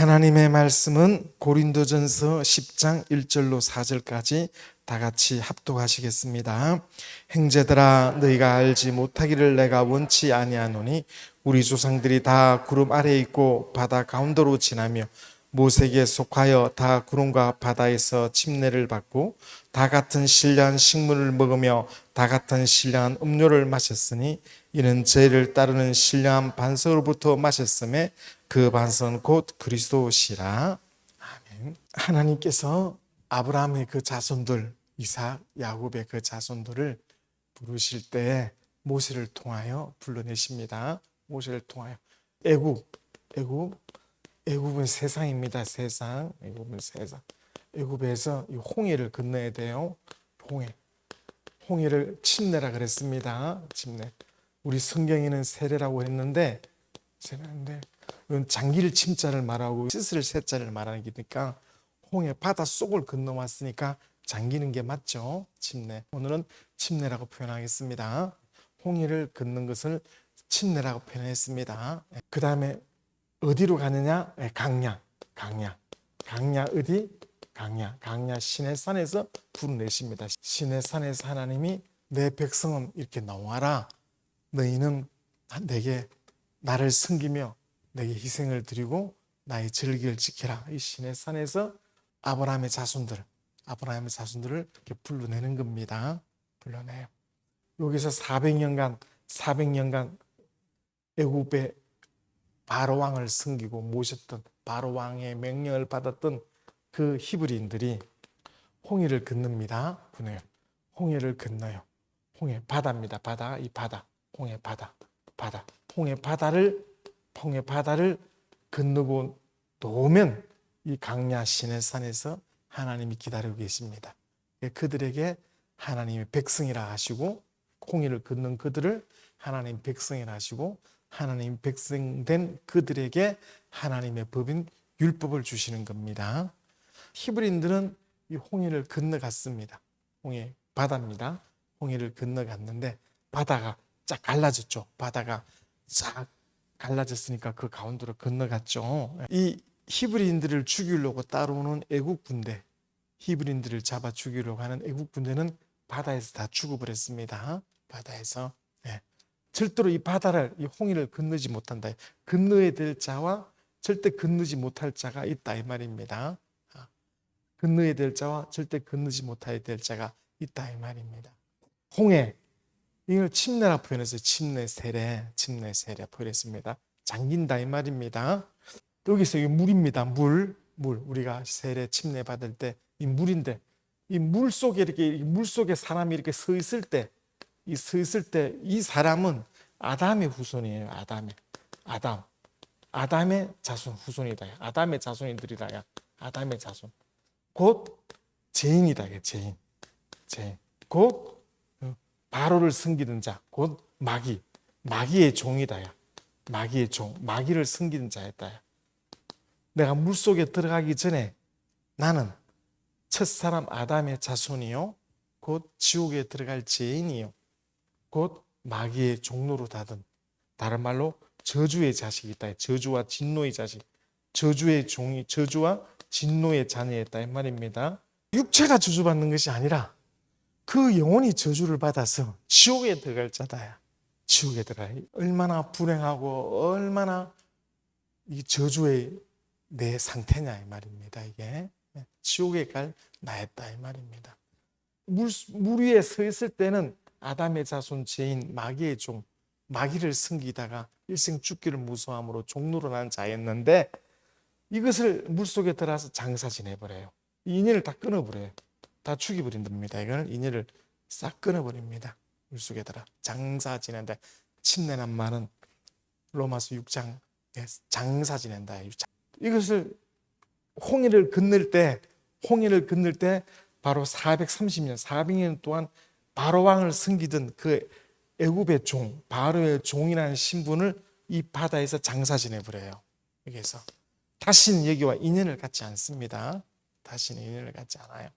하나님의 말씀은 고린도전서 10장 1절로 4절까지 다 같이 합독하시겠습니다. 형제들아, 너희가 알지 못하기를 내가 원치 아니하노니 우리 조상들이 다 구름 아래에 있고 바다 가운데로 지나며 모세에게 속하여 다 구름과 바다에서 침례를 받고 다 같은 신령한 식물을 먹으며 다 같은 신령한 음료를 마셨으니 이는 죄를 따르는 신령한 반석으로부터 마셨음에 그 반석은 곧 그리스도시라. 아멘. 하나님께서 아브라함의 그 자손들, 이삭, 야곱의 그 자손들을 부르실 때 모세를 통하여 불러내십니다. 모세를 통하여 애굽은 세상입니다. 세상. 애굽은 세상. 애굽에서 이 홍해를 건너야 돼요. 홍해를 침례라 그랬습니다. 침례. 우리 성경에는 세례라고 했는데 이건 장기를 침자를 말하고 씻을 새자를 말하는 게니까 홍해 바다 속을 건너왔으니까 잠기는 게 맞죠. 침례. 오늘은 침례라고 표현하겠습니다. 홍해를 건넌 것을 침례라고 표현했습니다. 그 다음에 어디로 가느냐? 강야 어디? 강야 시내산에서 부르내십니다. 시내산에서 하나님이 내 백성은 이렇게 나와라. 너희는 내게 나를 섬기며 내게 희생을 드리고 나의 절기를 지켜라. 이 시내산에서 아브라함의 자손들을 이렇게 불러내는 겁니다. 불러내요. 여기서 400년간 애굽의 바로 왕을 섬기고 모셨던 바로 왕의 명령을 받았던 그 히브리인들이 홍해를 건넙니다. 홍해를 건너요. 홍해 바다입니다. 바다. 이 바다. 홍해 바다. 홍해 바다를 건너고 놓으면 이 강야 시내산에서 하나님이 기다리고 계십니다. 그들에게 하나님의 백성이라 하시고 홍해를 건넌 그들을 하나님 백성이라 하시고 하나님 백성된 그들에게 하나님의 법인 율법을 주시는 겁니다. 히브리인들은 이 홍해를 건너갔습니다. 홍해 바다입니다. 홍해를 건너갔는데 바다가 쫙 갈라졌죠. 바다가 쫙 갈라졌으니까 그 가운데로 건너갔죠. 이 히브리인들을 죽이려고 따라오는 애국 군대, 히브리인들을 잡아 죽이려고 하는 애국 군대는 바다에서 다 죽어버렸습니다. 바다에서. 절대로 이 홍해를 건너지 못한다. 건너야 될 자와 절대 건너지 못할 자가 있다 이 말입니다. 건너야 될 자와 절대 건너지 못해야 될 자가 있다 이 말입니다. 홍해, 이걸 침례라 표현해서 침례 세례 표현했습니다. 잠긴다 이 말입니다. 여기서 이 물입니다. 물. 우리가 세례 침례 받을 때 이 물인데 이 물 속에 사람이 이렇게 서 있을 때 이 사람은 아담의 후손이에요. 아담의 자손 후손이다. 아담의 자손이들이다. 아담의 자손. 곧 죄인이다. 죄인. 곧 바로를 섬기는 자. 곧 마귀의 종이다. 마귀의 종. 마귀를 섬기는 자였다. 내가 물속에 들어가기 전에 나는 첫사람 아담의 자손이요 곧 지옥에 들어갈 죄인이요 곧 마귀의 종로로 닫은, 다른 말로 저주의 자식이다. 저주와 진노의 자식, 저주와 진노의 자녀였다 이 말입니다. 육체가 저주받는 것이 아니라 그 영혼이 저주를 받아서 지옥에 들어갈 자다. 지옥에 들어가. 얼마나 불행하고 얼마나 이 저주의 내 상태냐 이 말입니다. 이게 지옥에 갈 나였다 이 말입니다. 물 위에 서 있을 때는 아담의 자손 죄인 마귀의 종, 마귀를 섬기다가 일생 죽기를 무서워함으로 종로로 난 자였는데 이것을 물속에 들어가서 장사 지내버려요. 이 인연을 다 끊어버려요. 다 죽여버린답니다. 이거는 인연을 싹 끊어버립니다. 물속에 들어 장사 지낸다. 침례란 말은 로마서 6장 장사 지낸다. 이것을 홍해를 건널 때 바로 400년 동안 바로 왕을 섬기던 그 애굽의 종, 바로의 종이라는 신분을 이 바다에서 장사 지내버려요. 여기서 다시는 여기와 인연을 갖지 않습니다. 다시는 인연을 갖지 않아요.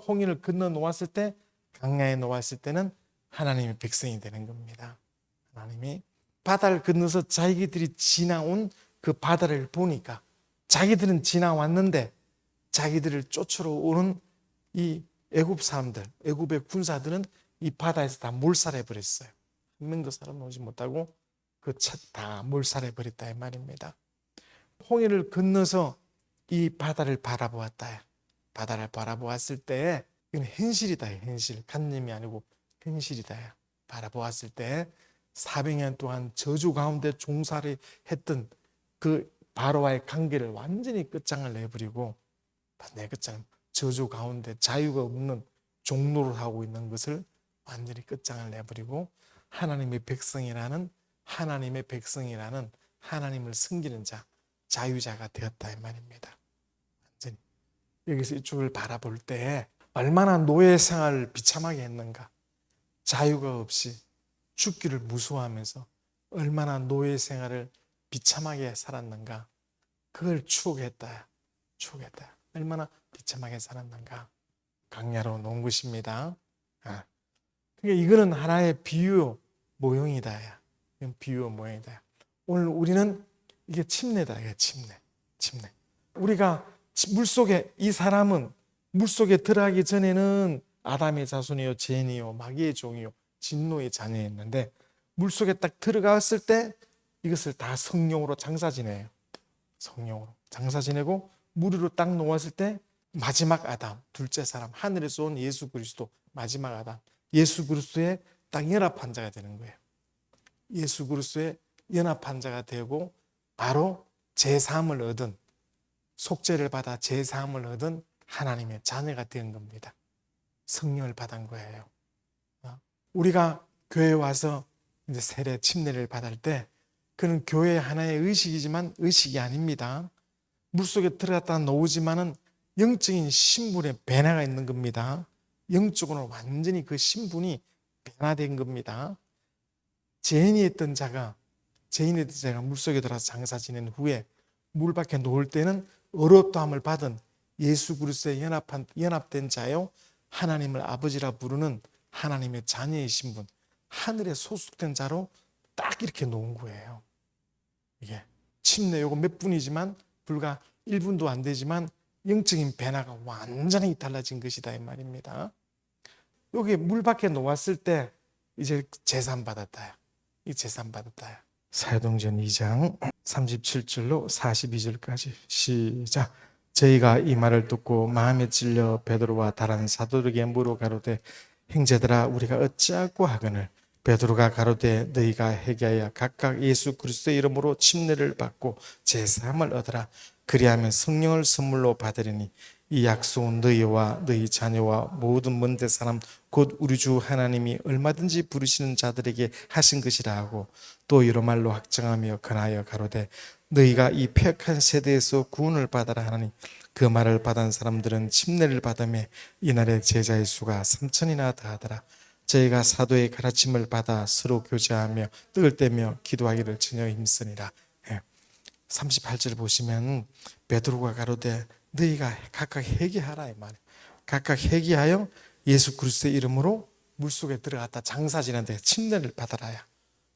홍해를 건너 놓았을 때, 강야에 놓았을 때는 하나님의 백성이 되는 겁니다. 하나님이 바다를 건너서 자기들이 지나온 그 바다를 보니까 자기들은 지나왔는데 자기들을 쫓으러 오는 이 애굽 사람들, 애굽의 군사들은 이 바다에서 다 몰살해 버렸어요. 한 명도 살아나오지 못하고 그 다 몰살해 버렸다 이 말입니다. 홍해를 건너서 이 바다를 바라보았다. 바다를 바라보았을 때 이건 현실이다. 현실. 간념이 아니고 현실이다. 바라보았을 때 400년 동안 저주 가운데 종살이 했던 그 바로와의 관계를 완전히 끝장을 내버리고 내 끝장 저주 가운데 자유가 없는 종로를 하고 있는 것을 완전히 끝장을 내버리고 하나님의 백성이라는 하나님을 섬기는 자, 자유자가 되었다 이 말입니다. 완전히 여기서 이쪽을 바라볼 때 얼마나 노예 생활을 비참하게 했는가. 자유가 없이 죽기를 무서워하면서 얼마나 노예 생활을 비참하게 살았는가. 그걸 추억했다. 얼마나 비참하게 살았는가. 강야로 놓은 것입니다. 그러니까 이거는 하나의 비유 모형이다. 이건 비유 모형이다. 오늘 우리는 이게 침례다. 이게 침례. 우리가 물속에 이 사람은 물속에 들어가기 전에는 아담의 자손이요 죄인이요 마귀의 종이요 진노의 자녀였는데 물속에 딱 들어갔을 때 이것을 다 성령으로 장사 지내요. 성령으로 장사 지내고 물 위로 딱 놓았을 때 마지막 아담, 둘째 사람, 하늘에서 온 예수 그리스도 마지막 아담, 예수 그리스도의 딱 연합한 자가 되는 거예요. 예수 그리스도의 연합한 자가 되고 바로 제사함을 얻은, 속죄를 받아 제사함을 얻은 하나님의 자녀가 된 겁니다. 성령을 받은 거예요. 우리가 교회에 와서 이제 세례 침례를 받을 때 그는 교회의 하나의 의식이지만 의식이 아닙니다. 물속에 들어갔다 나오지만은 영적인 신분의 변화가 있는 겁니다. 영적으로 완전히 그 신분이 변화된 겁니다. 죄인이었던 자가 물속에 들어가서 장사 지낸 후에 물 밖에 놓을 때는 어렵다함을 받은 예수 그리스도에 연합된 자요 하나님을 아버지라 부르는 하나님의 자녀의 신분, 하늘에 소속된 자로 딱 이렇게 놓은 거예요. 이게 침례 요거 몇 분이지만 불과 1분도 안 되지만 영적인 변화가 완전히 달라진 것이다 이 말입니다. 여기 물 밖에 놓았을 때 이제 제산 받았다. 이 제산 받았다. 사도행전 2장 37절로 42절까지 시작. 저희가 이 말을 듣고 마음에 찔려 베드로와 다른 사도들에게 물어 가로되 형제들아 우리가 어찌하고 하거늘. 베드로가 가로되 너희가 회개하여 각각 예수 그리스도의 이름으로 침례를 받고 제사함을 얻으라. 그리하면 성령을 선물로 받으리니 이 약속은 너희와 너희 자녀와 모든 먼데 사람 곧 우리 주 하나님이 얼마든지 부르시는 자들에게 하신 것이라 하고 또 여러 말로 확정하며 권하여 가로되 너희가 이 폐역한 세대에서 구원을 받아라 하나니 그 말을 받은 사람들은 침례를 받으며 이날의 제자의 수가 3,000이나 더하더라. 저희가 사도의 가르침을 받아 서로 교제하며 떡을 떼며 기도하기를 전혀 힘쓰니라. 38절 보시면 베드로가 가로되 너희가 각각 회개하라 이 말이에요. 각각 회개하여 예수 그리스도의 이름으로 물속에 들어갔다 장사 지는데 침례를 받아라야.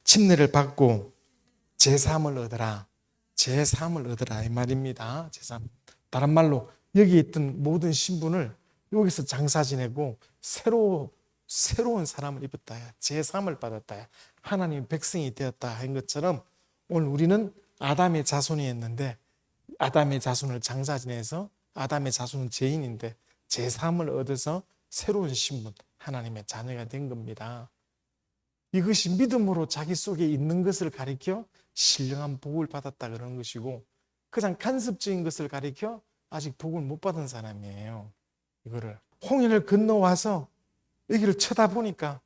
침례를 받고 제사함을 얻으라. 제사함을 얻으라 이 말입니다. 제사함. 다른 말로 여기 있던 모든 신분을 여기서 장사 지내고 새로운 사람을 입었다. 제사함을 받았다. 하나님의 백성이 되었다 한 것처럼 오늘 우리는 아담의 자손이었는데 아담의 자손을 장사 지내서 아담의 자손은 죄인인데 제사함을 얻어서 새로운 신분 하나님의 자녀가 된 겁니다. 이것이 믿음으로 자기 속에 있는 것을 가리켜 신령한 복을 받았다 그러는 것이고 그냥 간섭적인 것을 가리켜 아직 복을 못 받은 사람이에요. 이거를 홍해를 건너와서 여기를 쳐다보니까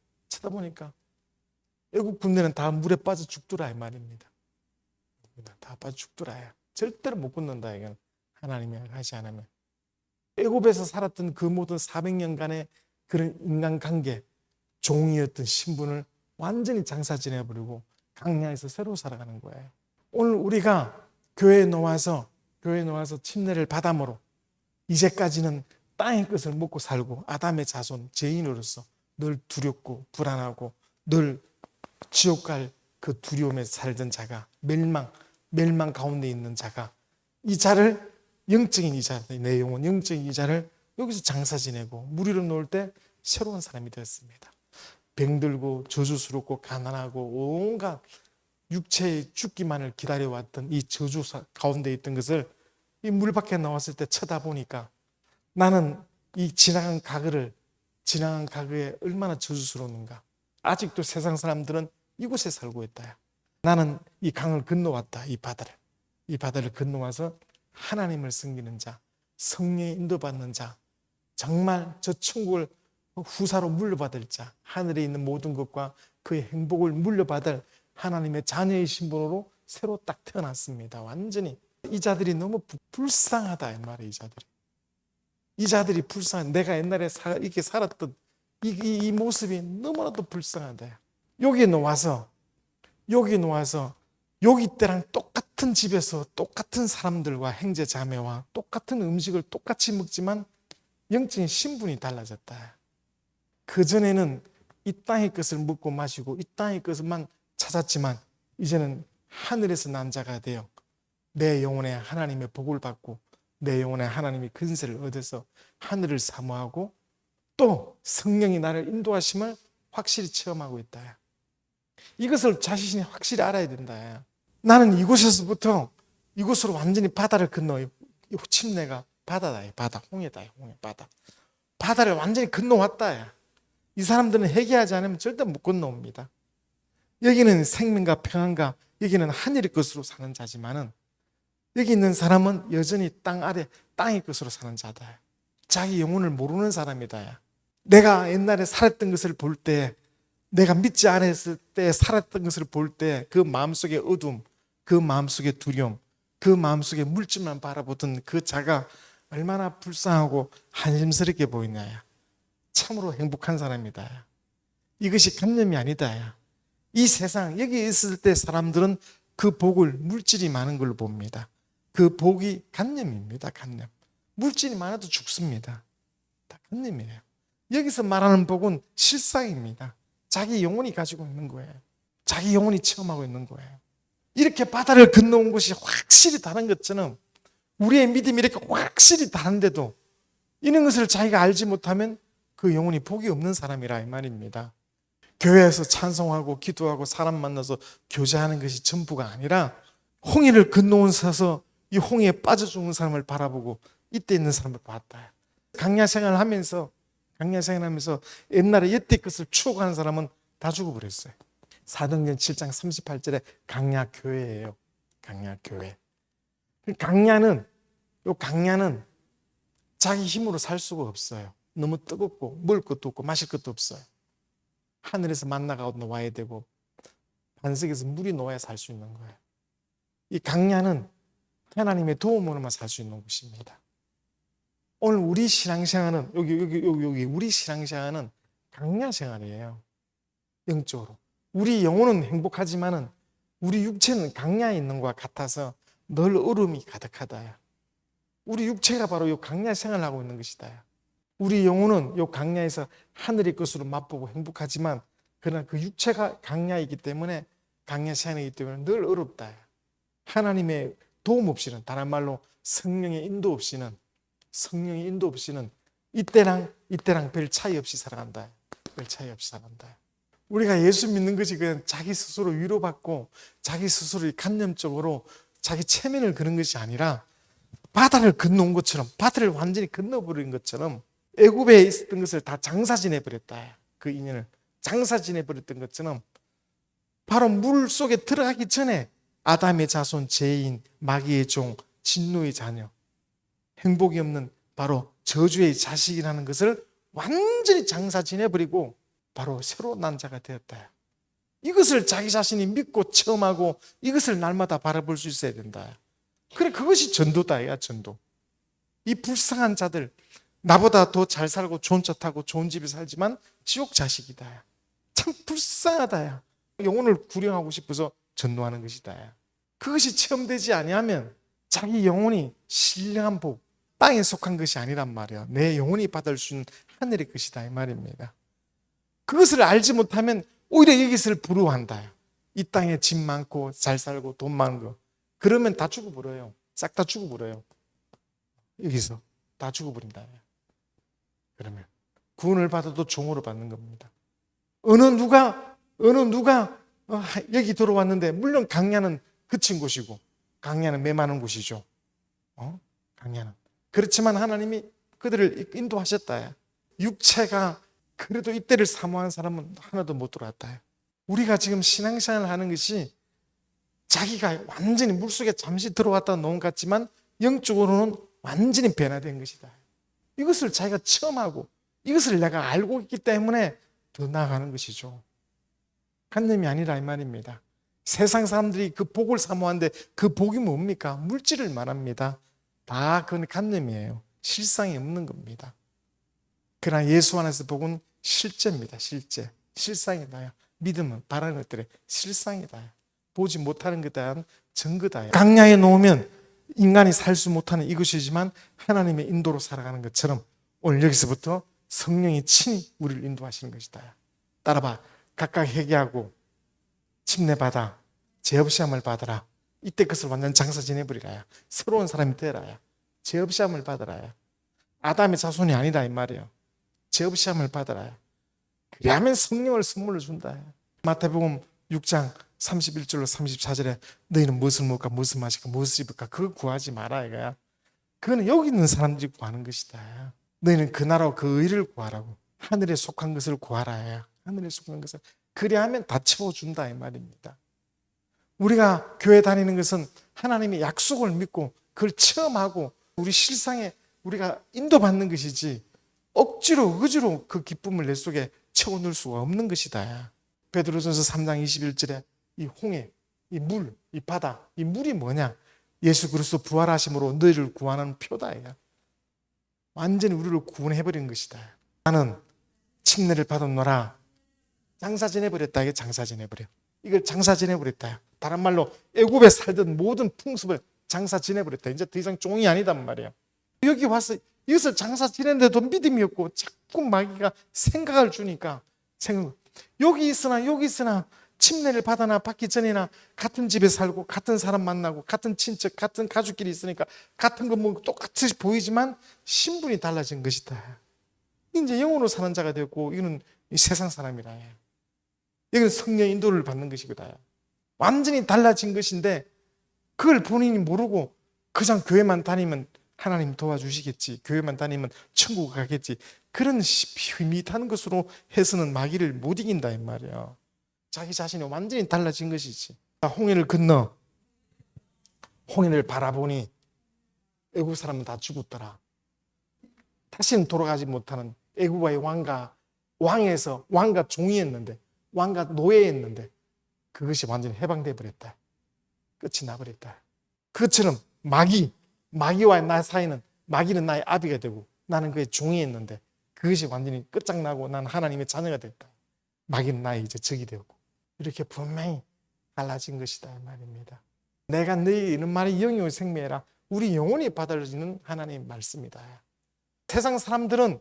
애국 군대는 다 물에 빠져 죽더라 이 말입니다. 다 빠져 죽더라. 절대로 못 건넌다 이건 하나님이 하지 않으면. 애굽에서 살았던 그 모든 400년간의 그런 인간관계, 종이었던 신분을 완전히 장사 지내버리고 강야에서 새로 살아가는 거예요. 오늘 우리가 교회에 놓아서 침례를 받음으로 이제까지는 땅의 것을 먹고 살고 아담의 자손 죄인으로서 늘 두렵고 불안하고 늘 지옥 갈 그 두려움에 살던 자가 멸망 가운데 있는 자가 이자를, 영적인 이자, 내 영혼 영적인 이자를 여기서 장사 지내고 무리로 놓을 때 새로운 사람이 되었습니다. 병들고 저주스럽고 가난하고 온갖 육체의 죽기만을 기다려왔던 이 저주 가운데 있던 것을 이 물 밖에 나왔을 때 쳐다보니까 나는 이 지나간 가그에 얼마나 저주스러운가. 아직도 세상 사람들은 이곳에 살고 있다. 나는 이 강을 건너왔다. 이 바다를 건너와서 하나님을 섬기는 자, 성령의 인도받는 자, 정말 저 천국을 후사로 물려받을 자, 하늘에 있는 모든 것과 그의 행복을 물려받을 하나님의 자녀의 신분으로 새로 딱 태어났습니다. 완전히 이 자들이 너무 불쌍하다 이 말이에요. 이 자들이 불쌍한, 내가 옛날에 이렇게 살았던 이 모습이 너무나도 불쌍하다. 여기 놓아서 여기 때랑 똑같은 집에서 똑같은 사람들과 형제 자매와 똑같은 음식을 똑같이 먹지만 영적인 신분이 달라졌다. 그전에는 이 땅의 것을 먹고 마시고 이 땅의 것만 찾았지만 이제는 하늘에서 난 자가 되어 내 영혼에 하나님의 복을 받고 내 영혼에 하나님의 근세를 얻어서 하늘을 사모하고 또 성령이 나를 인도하심을 확실히 체험하고 있다. 이것을 자신이 확실히 알아야 된다. 나는 이곳에서부터 이곳으로 완전히 바다를 건너, 침례가 바다다. 바다, 홍해다. 바다. 바다를 완전히 건너왔다. 이 사람들은 회개하지 않으면 절대 못 건너옵니다. 여기는 생명과 평안과 여기는 하늘의 것으로 사는 자지만은 여기 있는 사람은 여전히 땅 아래 땅의 것으로 사는 자다. 자기 영혼을 모르는 사람이다. 내가 옛날에 살았던 것을 볼 때, 내가 믿지 않았을 때 살았던 것을 볼 때 그 마음속의 어둠, 그 마음속의 두려움, 그 마음속의 물질만 바라보던 그 자가 얼마나 불쌍하고 한심스럽게 보이냐. 참으로 행복한 사람이다. 이것이 관념이 아니다. 이 세상 여기 있을 때 사람들은 그 복을 물질이 많은 걸로 봅니다. 그 복이 관념입니다. 관념. 물질이 많아도 죽습니다. 다 관념이에요. 여기서 말하는 복은 실상입니다. 자기 영혼이 가지고 있는 거예요. 자기 영혼이 체험하고 있는 거예요. 이렇게 바다를 건너온 것이 확실히 다른 것처럼 우리의 믿음이 이렇게 확실히 다른데도 이런 것을 자기가 알지 못하면 그 영혼이 복이 없는 사람이라 이 말입니다. 교회에서 찬송하고 기도하고 사람 만나서 교제하는 것이 전부가 아니라 홍해를 건너온 서서 이 홍해에 빠져 죽는 사람을 바라보고 이때 있는 사람을 봤다. 강야 생활하면서 옛날에 여태 것을 추억하는 사람은 다 죽어버렸어요. 사도행전 7장 38절에 강야 교회예요. 강야 교회. 강야는 자기 힘으로 살 수가 없어요. 너무 뜨겁고 먹을 것도 없고 마실 것도 없어요. 하늘에서 만나가 와야 되고 반석에서 물이 놓아야 살 수 있는 거예요. 이 강야는 하나님의 도움으로만 살 수 있는 곳입니다. 오늘 우리 신앙생활은 여기 우리 신앙생활은 강야 생활이에요. 영적으로. 우리 영혼은 행복하지만은 우리 육체는 강야에 있는 것과 같아서 늘 얼음이 가득하다. 우리 육체가 바로 이 강야 생활을 하고 있는 것이다. 우리 영혼은 이 강야에서 하늘의 것으로 맛보고 행복하지만 그러나 그 육체가 강야이기 때문에 강야 생활이기 때문에 늘 어렵다. 하나님의 도움 없이는, 다른 말로 성령의 인도 없이는 이때랑 별 차이 없이 살아간다. 별 차이 없이 살아간다. 우리가 예수 믿는 것이 그냥 자기 스스로 위로받고 자기 스스로 간념적으로 자기 체면을 그런 것이 아니라 바다를 건너온 것처럼, 바다를 완전히 건너버린 것처럼 애굽에 있었던 것을 다 장사 지내버렸다. 그 인연을 장사 지내버렸던 것처럼 바로 물 속에 들어가기 전에 아담의 자손, 죄인, 마귀의 종, 진노의 자녀, 행복이 없는 바로 저주의 자식이라는 것을 완전히 장사 지내버리고 바로 새로 난 자가 되었다. 이것을 자기 자신이 믿고 체험하고 이것을 날마다 바라볼 수 있어야 된다. 그래, 그것이 전도다. 전도. 이 불쌍한 자들, 나보다 더 잘 살고 좋은 차 타고 좋은 집에 살지만 지옥 자식이다. 참 불쌍하다. 영혼을 구령하고 싶어서 전도하는 것이다. 그것이 체험되지 아니하면 자기 영혼이 신령한 복, 땅에 속한 것이 아니란 말이야. 내 영혼이 받을 수 있는 하늘의 것이다 이 말입니다. 그것을 알지 못하면 오히려 이것을 부러워한다. 이 땅에 집 많고 잘 살고 돈 많은 거, 그러면 다 죽어버려요. 싹 다 죽어버려요. 여기서 다 죽어버린다. 그러면 구원을 받아도 종으로 받는 겁니다. 어느 누가 여기 들어왔는데, 물론 강야는 그친 곳이고 강야는 메마른 곳이죠. 강야는. 그렇지만 하나님이 그들을 인도하셨다. 육체가 그래도 이때를 사모한 사람은 하나도 못 들어왔다. 우리가 지금 신앙생활을 하는 것이 자기가 완전히 물속에 잠시 들어왔다 놓은 것 같지만 영적으로는 완전히 변화된 것이다. 이것을 자기가 체험하고 이것을 내가 알고 있기 때문에 더 나아가는 것이죠. 관념이 아니라 이 말입니다. 세상 사람들이 그 복을 사모하는데 그 복이 뭡니까? 물질을 말합니다. 다 그건 관념이에요. 실상이 없는 겁니다. 그러나 예수 안에서 복은 실제입니다. 실제. 실상이다. 믿음은 바라는 것들의 실상이다. 보지 못하는 것에 대한 증거다. 강야에 놓으면 인간이 살 수 못하는 이것이지만 하나님의 인도로 살아가는 것처럼 오늘 여기서부터 성령이 친히 우리를 인도하시는 것이다. 따라봐. 각각 회개하고 침례받아 죄 없이 함을 받아라. 이때 그것을 완전 장사 지내버리라야. 새로운 사람이 되라야. 죄 없이 함을 받아라야. 아담의 자손이 아니다 이 말이에요. 죄 없이 함을 받아라야. 그래야만 성령을 선물로 준다. 마태복음 6장 31절로 34절에 너희는 무엇을 먹을까 무엇을 마실까 무엇을 입을까 그걸 구하지 마라 이거야. 그거는 여기 있는 사람들이 구하는 것이다. 너희는 그 나라와 그 의를 구하라고. 하늘에 속한 것을 구하라. 하늘에 속한 것을. 그래야 하면 다 채워준다 이 말입니다. 우리가 교회 다니는 것은 하나님의 약속을 믿고 그걸 체험하고 우리 실상에 우리가 인도받는 것이지 억지로 의지로 그 기쁨을 내 속에 채워넣을 수가 없는 것이다. 베드로전서 3장 21절에 이 홍해, 이 물, 이 바다, 이 물이 뭐냐? 예수 그리스도 부활하심으로 너희를 구하는 표다. 완전히 우리를 구원해버린 것이다. 나는 침례를 받았노라. 장사 지내버렸다. 이게 장사 지내버려. 이걸 장사 지내버렸다. 다른 말로 애굽에 살던 모든 풍습을 장사 지내버렸다. 이제 더 이상 종이 아니단 말이야. 여기 와서 이것을 장사 지내는데도 믿음이 없고 자꾸 마귀가 생각을 주니까 여기 있으나 침례를 받아나 받기 전이나 같은 집에 살고 같은 사람 만나고 같은 친척 같은 가족끼리 있으니까 같은 거 뭐 똑같이 보이지만 신분이 달라진 것이다. 이제 영으로 사는 자가 되었고 이거는 세상 사람이라. 여기는 성령 인도를 받는 것이거든. 완전히 달라진 것인데 그걸 본인이 모르고 그냥 교회만 다니면 하나님 도와주시겠지. 교회만 다니면 천국 가겠지. 그런 밋밋한 것으로 해서는 마귀를 못 이긴다 이 말이야. 자기 자신이 완전히 달라진 것이지. 홍해를 건너 홍해를 바라보니 애굽 사람은 다 죽었더라. 다시는 돌아가지 못하는 애굽의 왕가 종이었는데 왕가 노예였는데 그것이 완전히 해방돼 버렸다. 끝이 나버렸다. 그것처럼 마귀와 나 사이는 마귀는 나의 아비가 되고 나는 그의 종이었는데 그것이 완전히 끝장나고 나는 하나님의 자녀가 됐다. 마귀는 나의 이제 적이 되었고 이렇게 분명히 달라진 것이다 이 말입니다. 내가 너희 이런 말이 영영의 생명이라 우리 영혼이 받아들이는 하나님의 말씀이다. 세상 사람들은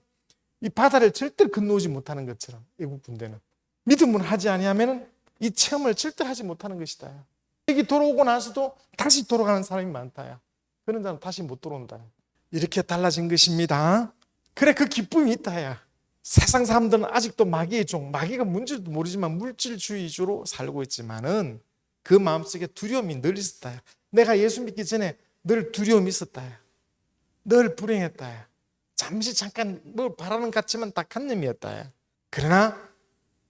이 바다를 절대 건너오지 못하는 것처럼 애국 군대는 믿음을 하지 아니하면 이 체험을 절대 하지 못하는 것이다. 여기 돌아오고 나서도 다시 돌아가는 사람이 많다. 그런 사람 다시 못 돌아온다. 이렇게 달라진 것입니다. 그래 그 기쁨이 있다. 세상 사람들은 아직도 마귀의 종, 마귀가 뭔지도 모르지만 물질주의주로 살고 있지만은 그 마음속에 두려움이 늘 있었다. 내가 예수 믿기 전에 늘 두려움이 있었다. 늘 불행했다. 잠깐 뭘 바라는 것 같지만 다 간념이었다. 그러나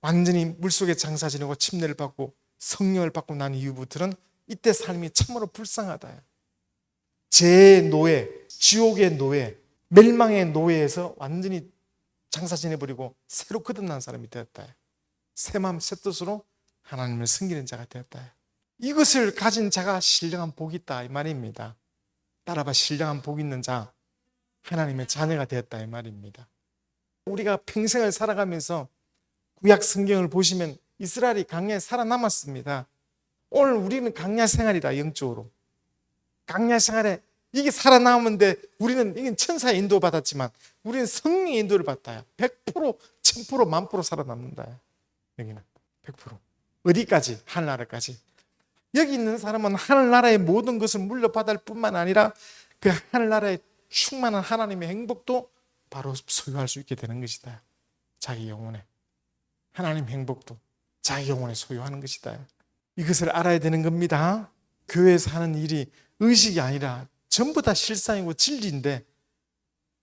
완전히 물속에 장사 지내고 침례를 받고 성령을 받고 난 이후부터는 이때 삶이 참으로 불쌍하다. 죄의 노예, 지옥의 노예, 멸망의 노예에서 완전히 장사 지내버리고 새로 거듭난 사람이 되었다. 새 마음 새 뜻으로 하나님을 섬기는 자가 되었다. 이것을 가진 자가 신령한 복이 있다 이 말입니다. 따라봐 신령한 복이 있는 자 하나님의 자녀가 되었다 이 말입니다. 우리가 평생을 살아가면서 구약 성경을 보시면 이스라엘이 강야에 살아남았습니다. 오늘 우리는 강야 생활이다 영적으로. 강야 생활에 이게 살아남은데 우리는 이건 천사의 인도 받았지만 우리는 성령의 인도를 받다. 100% 1000% 1000% 살아남는다. 여기는 100% 어디까지? 하늘나라까지. 여기 있는 사람은 하늘나라의 모든 것을 물려받을 뿐만 아니라 그 하늘나라의 충만한 하나님의 행복도 바로 소유할 수 있게 되는 것이다. 자기 영혼에. 하나님 행복도 자기 영혼에 소유하는 것이다. 이것을 알아야 되는 겁니다. 교회에서 하는 일이 의식이 아니라 전부 다 실상이고 진리인데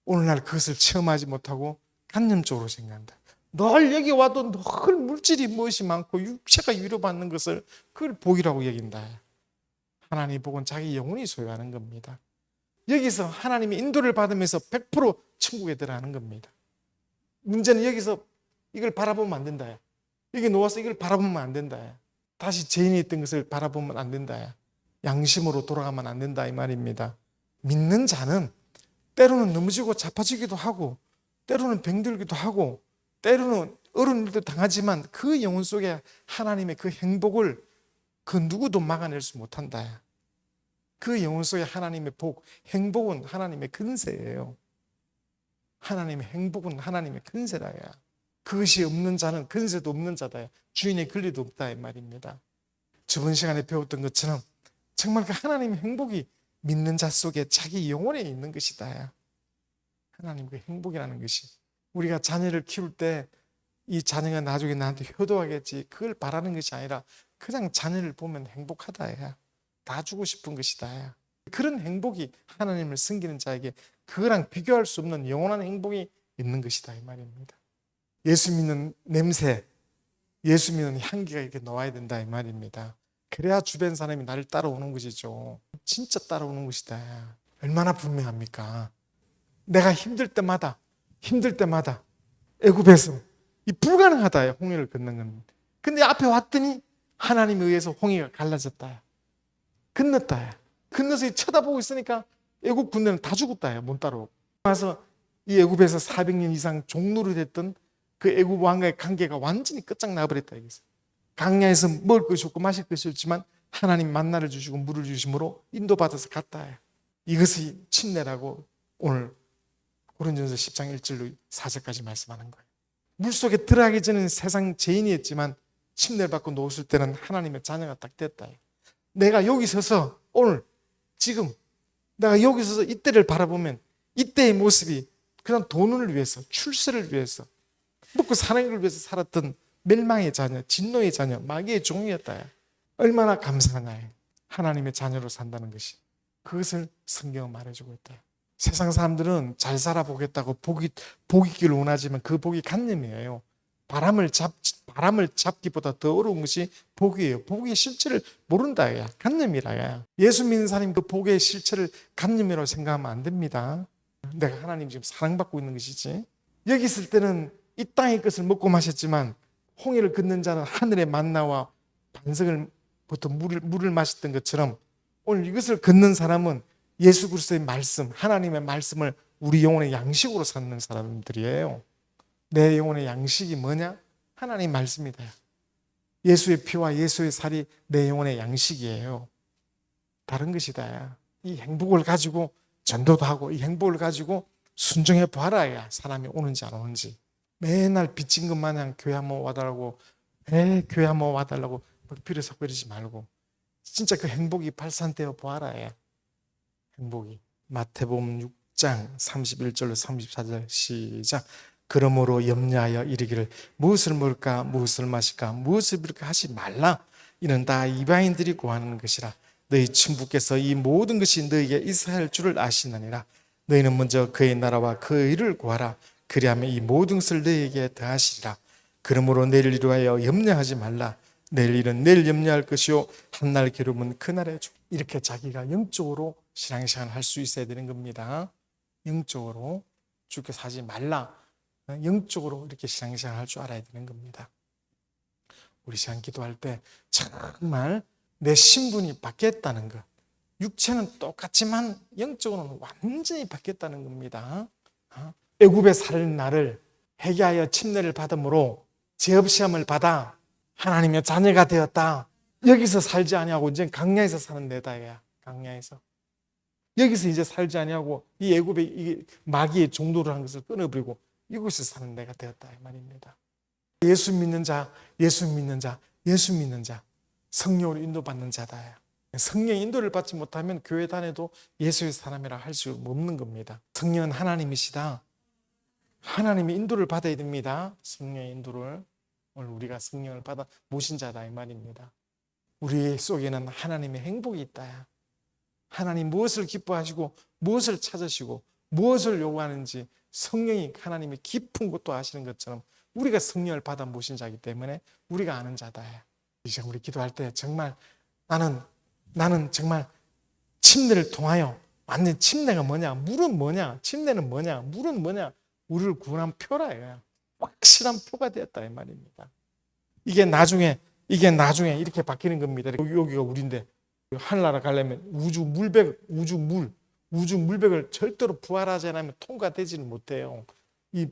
오늘날 그것을 체험하지 못하고 관념적으로 생각한다. 늘 여기 와도 늘 물질이 무엇이 많고 육체가 위로받는 것을 그걸 복이라고 여긴다. 하나님의 복은 자기 영혼이 소유하는 겁니다. 여기서 하나님의 인도를 받으면서 100% 천국에 들어가는 겁니다. 문제는 여기서 이걸 바라보면 안 된다. 여기 놓아서 이걸 바라보면 안 된다. 다시 죄인이 있던 것을 바라보면 안 된다. 양심으로 돌아가면 안 된다 이 말입니다. 믿는 자는 때로는 넘어지고 자빠지기도 하고 때로는 병들기도 하고 때로는 어려운 일도 당하지만 그 영혼 속에 하나님의 그 행복을 그 누구도 막아낼 수 못한다. 그 영혼 속에 하나님의 복, 행복은 하나님의 근세예요. 하나님의 행복은 하나님의 근세라야. 그것이 없는 자는 근세도 없는 자다. 주인의 권리도 없다 이 말입니다. 저번 시간에 배웠던 것처럼 정말 그 하나님의 행복이 믿는 자 속에 자기 영혼에 있는 것이다. 하나님 그 행복이라는 것이 우리가 자녀를 키울 때 이 자녀가 나중에 나한테 효도하겠지 그걸 바라는 것이 아니라 그냥 자녀를 보면 행복하다. 다 주고 싶은 것이다. 그런 행복이 하나님을 섬기는 자에게 그거랑 비교할 수 없는 영원한 행복이 있는 것이다 이 말입니다. 예수 믿는 냄새, 예수 믿는 향기가 이렇게 나와야 된다 이 말입니다. 그래야 주변 사람이 나를 따라오는 것이죠. 진짜 따라오는 것이다. 얼마나 분명합니까? 내가 힘들 때마다 애굽에서 이 불가능하다 홍해를 건넌 겁니다. 근데 앞에 왔더니 하나님에 의해서 홍해가 갈라졌다. 건넜다. 건너서 쳐다보고 있으니까 애굽 군대는 다 죽었다. 못 따라오고. 와서 이 애굽에서 400년 이상 종노릇 했던 그 애굽 왕과의 관계가 완전히 끝장나버렸다. 강야에서 먹을 것이 없고 마실 것이 없지만 하나님 만나를 주시고 물을 주심으로 인도받아서 갔다. 이것이 침례라고 오늘 고린도전서 10장 1절로 4절까지 말씀하는 거예요. 물속에 들어가기 전에는 세상 죄인이었지만 침례를 받고 놓았을 때는 하나님의 자녀가 딱 됐다. 내가 여기 서서 오늘 지금 내가 여기 서서 이때를 바라보면 이때의 모습이 그냥 돈을 위해서 출세를 위해서 먹고 사는 걸 위해서 살았던 멸망의 자녀, 진노의 자녀, 마귀의 종이었다. 얼마나 감사하냐. 하나님의 자녀로 산다는 것이. 그것을 성경은 말해주고 있다. 세상 사람들은 잘 살아보겠다고 복 있기를 원하지만 그 복이 간념이에요. 바람을 잡기보다 더 어려운 것이 복이에요. 복의 실체를 모른다. 간념이라. 예수 믿는 사람이 그 복의 실체를 간념이라고 생각하면 안 됩니다. 내가 하나님 지금 사랑받고 있는 것이지. 여기 있을 때는 이 땅의 것을 먹고 마셨지만 홍해를 걷는 자는 하늘의 만나와 반석을부터 물을 마셨던 것처럼 오늘 이것을 걷는 사람은 예수 그리스도의 말씀, 하나님의 말씀을 우리 영혼의 양식으로 삼는 사람들이에요. 내 영혼의 양식이 뭐냐? 하나님의 말씀이다. 예수의 피와 예수의 살이 내 영혼의 양식이에요. 다른 것이다. 이 행복을 가지고 전도도 하고 이 행복을 가지고 순종해 봐라야 사람이 오는지 안 오는지. 맨날 빚진 것 마냥 교회 한번 와달라고 교회 한번 와달라고 필요 섞이지 말고 진짜 그 행복이 발산되어 보아라야. 행복이. 마태복음 6장 31절로 34절 시작. 그러므로 염려하여 이르기를 무엇을 먹을까 무엇을 마실까 무엇을 입을까 하지 말라. 이는 다 이방인들이 구하는 것이라. 너희 친부께서 이 모든 것이 너희에게 있어야 할 줄을 아시느니라. 너희는 먼저 그의 나라와 그의 의를 구하라. 그리하면 이 모든 것을 너희에게 더하시리라. 그러므로 내일 위하여 염려하지 말라. 내일 일은 내일 염려할 것이요 한날 괴로움은 그날에 주. 이렇게 자기가 영적으로 신앙생활을 할 수 있어야 되는 겁니다. 영적으로 주께서 하지 말라. 영적으로 이렇게 신앙생활을 할 줄 알아야 되는 겁니다. 우리 시간 기도할 때 정말 내 신분이 바뀌었다는 것. 육체는 똑같지만 영적으로는 완전히 바뀌었다는 겁니다. 애굽에 살 나를 회개하여 침례를 받음으로 죄업시험을 받아 하나님의 자녀가 되었다. 여기서 살지 아니하고 이제 강야에서 사는 내다야. 강야에서 여기서 이제 살지 아니하고 이 애굽의 이 마귀의 종도를 한 것을 끊어버리고 이곳에서 사는 내가 되었다 이 말입니다. 예수 믿는 자, 예수 믿는 자, 예수 믿는 자. 성령으로 인도받는 자다. 성령의 인도를 받지 못하면 교회 다녀도 예수의 사람이라 할 수 없는 겁니다. 성령은 하나님이시다. 하나님의 인도를 받아야 됩니다. 성령의 인도를. 오늘 우리가 성령을 받아 모신 자다 이 말입니다. 우리 속에는 하나님의 행복이 있다. 하나님 무엇을 기뻐하시고 무엇을 찾으시고 무엇을 요구하는지 성령이 하나님의 깊은 것도 아시는 것처럼 우리가 성령을 받아 모신 자이기 때문에 우리가 아는 자다. 이제 우리 기도할 때 정말 나는 정말 침례를 통하여 완전 침례가 뭐냐, 물은 뭐냐, 침례는 뭐냐, 물은 뭐냐, 우리를 구원한 표라 이거야. 확실한 표가 되었다 이 말입니다. 이게 나중에 이렇게 바뀌는 겁니다. 여기가 우리인데 하늘나라 가려면 우주 물백을 절대로 부활하지 않으면 통과되지는 못해요. 이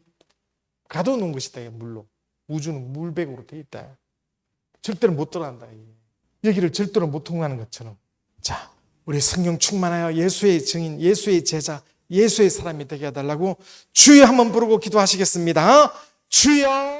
가둬놓은 것이다 이 물로. 우주는 물백으로 돼 있다. 절대로 못 들어간다. 여기를 절대로 못 통과하는 것처럼. 자, 우리 성령 충만하여 예수의 증인, 예수의 제자, 예수의 사람이 되게 해달라고 주여 한번 부르고 기도하시겠습니다. 주여.